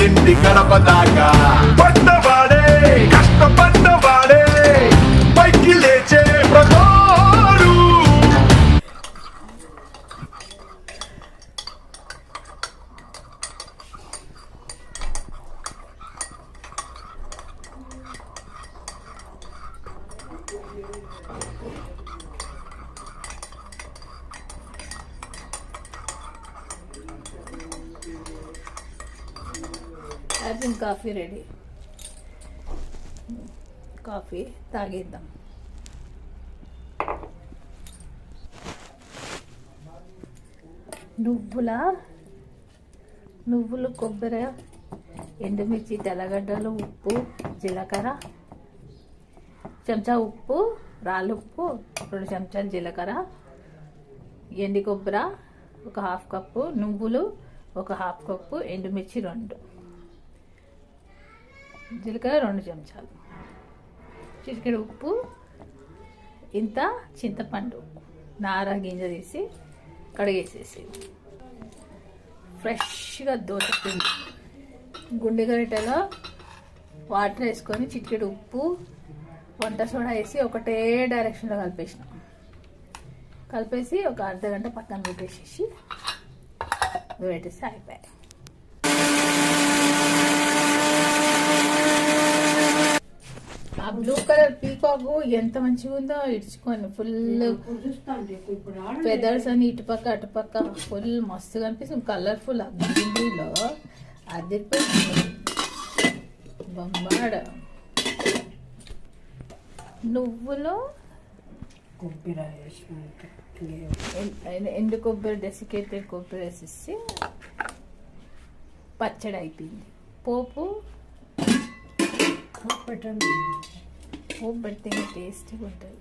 ఇంటి గడప దాకా పడ్డవాడే కష్టపడ్డవాడే పైకి లేచే ప్రతోడు. Coffee ready. కాఫీ తాగేద్దాం. నువ్వులు, కొబ్బరి, ఎండుమిర్చి, తెల్లగడ్డలు, ఉప్పు, జీలకర్ర, చెంచా ఉప్పు, రాళ్ళు ఉప్పు, 2 చెంచాలు జీలకర్ర, ఎండి కొబ్బరి 1/2 కప్పు, నువ్వులు 1/2 కప్పు, ఎండుమిర్చి 2, జీలకర్ర 2 చెంచాలు, చిటికెడు ఉప్పు, ఇంత చింతపండు నార గింజ తీసి కడిగేసేసి, ఫ్రెష్గా దోసపిండి గుండె గరిటెలో వాటర్ వేసుకొని చిటికెడు ఉప్పు, వంట సోడా వేసి ఒకటే డైరెక్షన్లో కలిపేసి ఒక అర్ధగంట పక్కన పెట్టేసేసి అయిపోయాయి. ఆ బ్లూ కలర్ పీకాక్ ఎంత మంచిగా ఉందో ఇడ్చుకొని ఫుల్ ఫెదర్స్ అని ఇటుపక్క అటుపక్క ఫుల్ మస్తుగా అనిపిస్తుంది. కలర్ఫుల్ అగ్గిలో అదిరిపోయింది. బొమ్మాడ నువ్వులు ఎండు కొబ్బరి డెసికేటెడ్ కొబ్బరి వేసేసి పచ్చడి అయిపోయింది. పోపు పెడితే టేస్టీగా ఉంటుంది.